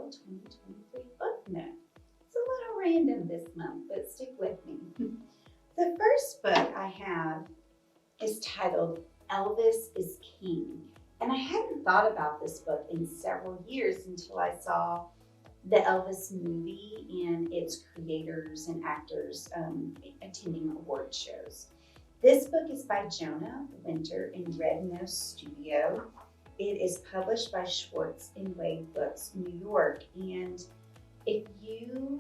April 2023 book nook. It's a little random this month, but stick with me. The first book I have is titled Elvis is King. And I hadn't thought about this book in several years until I saw the Elvis movie and its creators and actors attending award shows. This book is by Jonah Winter in Red Nose Studio. It is published by Schwartz and Wade Books, New York. And if you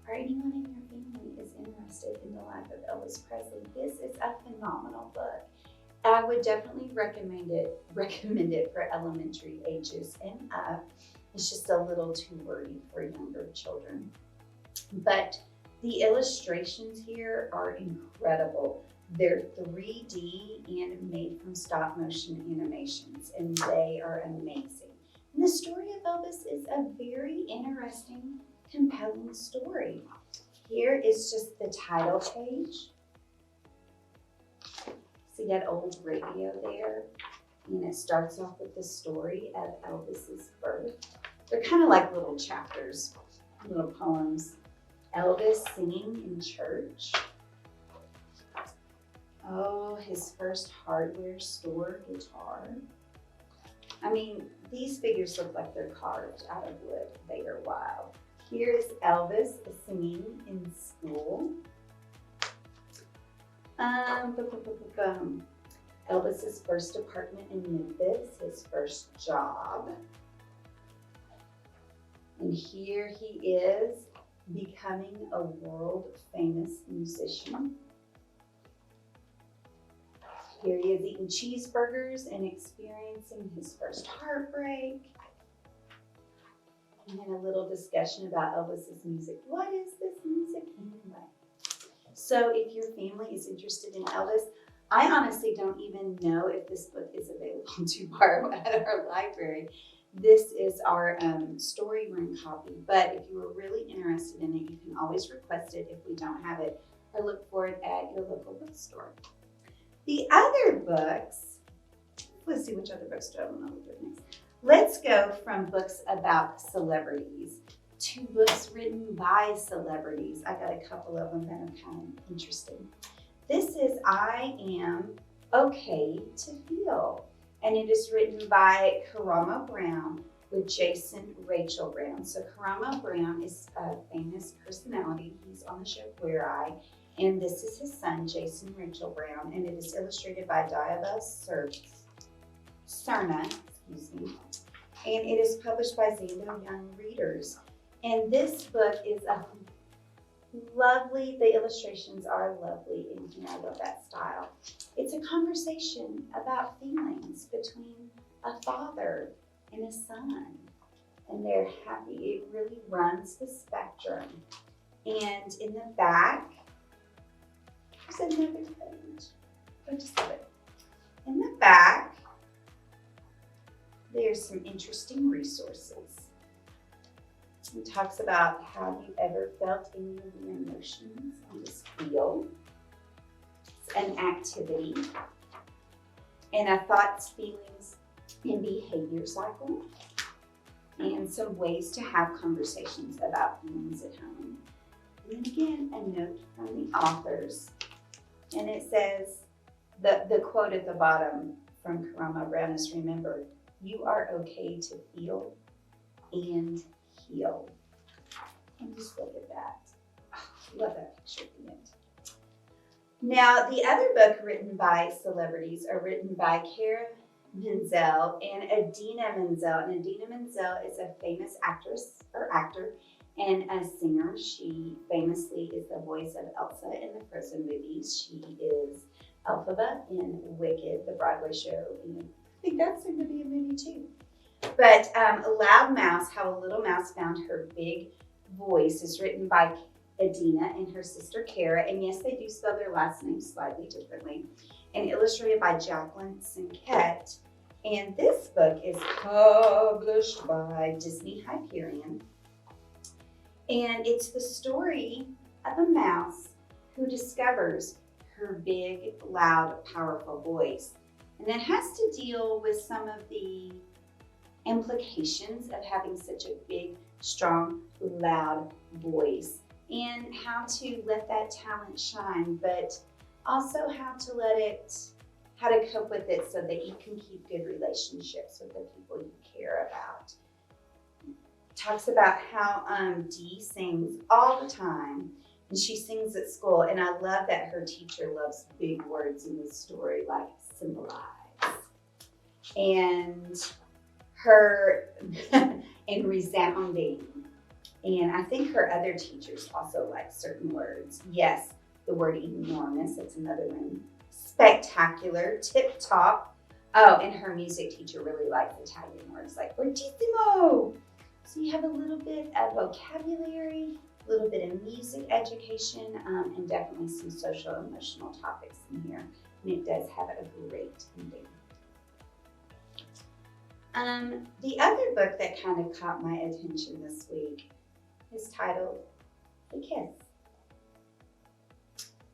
or anyone in your family is interested in the life of Elvis Presley, this is a phenomenal book. I would definitely recommend it for elementary ages and up. It's just a little too wordy for younger children. But the illustrations here are incredible. They're 3D and made from stop motion animations, and they are amazing. And the story of Elvis is a very interesting, compelling story. Here is just the title page. See that old radio there? And it starts off with the story of Elvis's birth. They're kind of like little chapters, little poems. Elvis singing in church. Oh, his first hardware store guitar. I mean, these figures look like they're carved out of wood. They are wild. Here's Elvis singing in school. Elvis's first apartment in Memphis, his first job. And here he is becoming a world famous musician. Here he is eating cheeseburgers and experiencing his first heartbreak. And then a little discussion about Elvis's music. What is this music anyway? So if your family is interested in Elvis, I honestly don't even know if this book is available to borrow at our library. This is our story room copy, but if you are really interested in it, you can always request it if we don't have it, or look for it at your local bookstore. The other books, let's see which other books do I want to look at next. Let's go from books about celebrities to books written by celebrities. I got a couple of them that are kind of interesting. This is I Am Okay to Feel, and it is written by Karamo Brown with Jason Rachel Brown. So Karamo Brown is a famous personality. He's on the show Queer Eye, and this is his son, Jason Rachel Brown, and it is illustrated by Diaba Cerna, and it is published by Zando Young Readers. And this book is lovely. The illustrations are lovely, and I love that style. It's a conversation about feelings between a father and a son, and they're happy. It really runs the spectrum. And in the back, there's another page. I just love it. In the back, there's some interesting resources. It talks about, have you ever felt any of the emotions on this wheel? It's an activity. And a thoughts, feelings, and behavior cycle. And some ways to have conversations about feelings at home. And then again, a note from the authors. And it says, the quote at the bottom from Karamo Brown is, remember, you are okay to feel and heal. And just look at that. Oh, love that picture at the end. Now, the other book written by celebrities are written by Cara Menzel and Idina Menzel. And Idina Menzel is a famous actress or actor and a singer. She famously is the voice of Elsa in the Frozen movies. She is Elphaba in Wicked, the Broadway show. And I think that's going to be a movie too. But Loud Mouse, How a Little Mouse Found Her Big Voice is written by Idina and her sister Cara. And yes, they do spell their last name slightly differently. And illustrated by Jacqueline Sinquette. And this book is published by Disney Hyperion. And it's the story of a mouse who discovers her big, loud, powerful voice. And it has to deal with some of the implications of having such a big, strong, loud voice, and how to let that talent shine, but also how to cope with it so that you can keep good relationships with the people you care about. Talks about how Dee sings all the time, and she sings at school, and I love that her teacher loves big words in the story like symbolize and her and resounding. And I think her other teachers also like certain words. Yes, the word enormous, that's another one. Spectacular, tip top. Oh, and her music teacher really likes Italian words like fortissimo. So you have a little bit of vocabulary, a little bit of music education, and definitely some social emotional topics in here. And it does have a great ending. The other book that kind of caught my attention this week is titled The Kiss.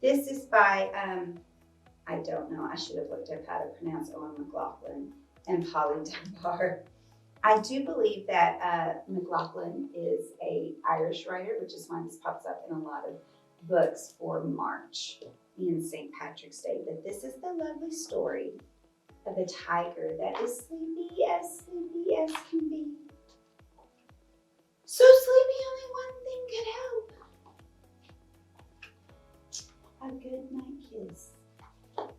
This is by, I don't know, I should have looked up how to pronounce Owen McLaughlin and Polly Dunbar. I do believe that McLaughlin is an Irish writer, which is why this pops up in a lot of books for March and St. Patrick's Day. But this is the lovely story of a tiger that is sleepy as can be. So sleepy, only one thing could help. A good night kiss.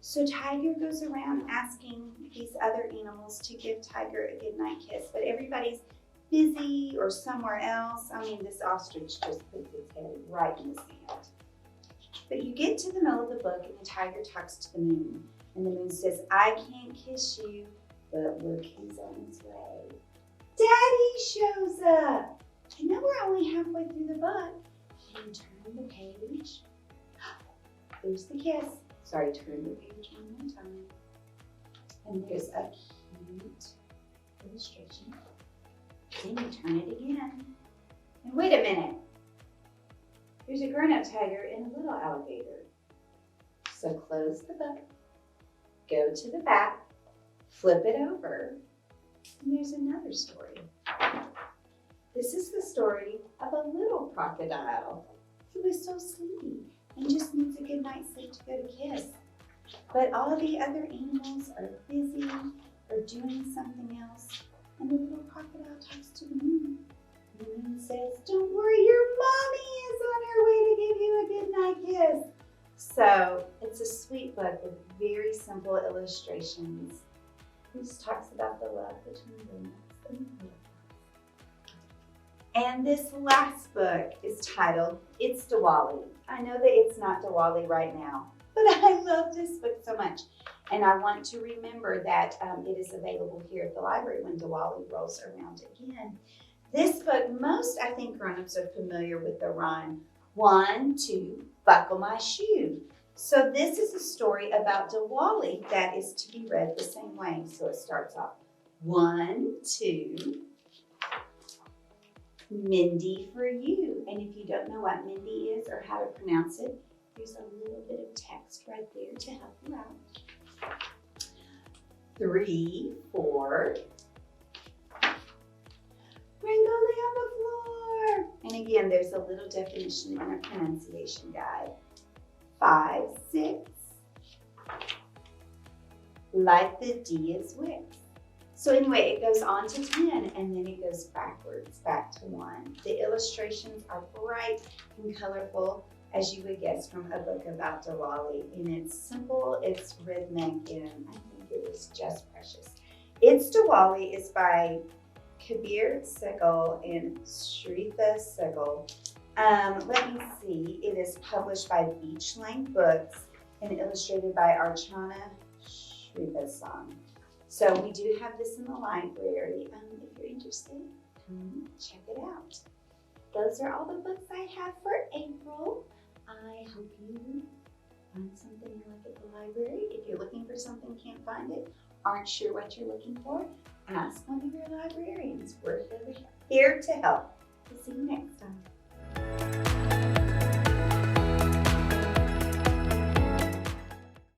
So Tiger goes around asking these other animals to give Tiger a good night kiss, but everybody's busy or somewhere else. I mean, this ostrich just puts its head right in the sand. But you get to the middle of the book and the tiger talks to the moon. And the moon says, I can't kiss you, but look, he's on his way. Daddy shows up. And now we're only halfway through the book. And turn the page. There's the kiss. Sorry, turn the page one more time. And there's a cute illustration. Then you turn it again. And wait a minute. There's a grown-up tiger and a little alligator. So close the book. Go to the back, flip it over, and there's another story. This is the story of a little crocodile who is so sleepy and just needs a good night's sleep to go to kiss. But all the other animals are busy or doing something else, and the little crocodile talks to the moon. And the moon says, don't worry, your mommy is on her way to give you a good night kiss. So it's a sweet book with very simple illustrations. It just talks about the love between grown-ups and little ones. And this last book is titled It's Diwali. I know that it's not Diwali right now, but I love this book so much. And I want to remember that it is available here at the library when Diwali rolls around again. This book, most I think grown-ups are familiar with the rhyme, 1, 2, buckle my shoe. So this is a story about Diwali that is to be read the same way. So it starts off, 1, 2, Mindy for you. And if you don't know what Mindy is or how to pronounce it, there's a little bit of text right there to help you out. 3, 4, Rangoli on the floor. And again, there's a little definition and a pronunciation guide. 5, 6, like the D is wick. So anyway, it goes on to 10 and then it goes backwards, back to 1. The illustrations are bright and colorful, as you would guess from a book about Diwali. And it's simple, it's rhythmic, and I think it is just precious. It's Diwali is by Kabir Sehgal and Shritha Sehgal. Let me see. It is published by Beach Lane Books and illustrated by Archana Srivasan. So we do have this in the library. If you're interested, come check it out. Those are all the books I have for April. I hope you find something you like at the library. If you're looking for something, can't find it, aren't sure what you're looking for, ask one of your librarians. We're here to help. We'll see you next time.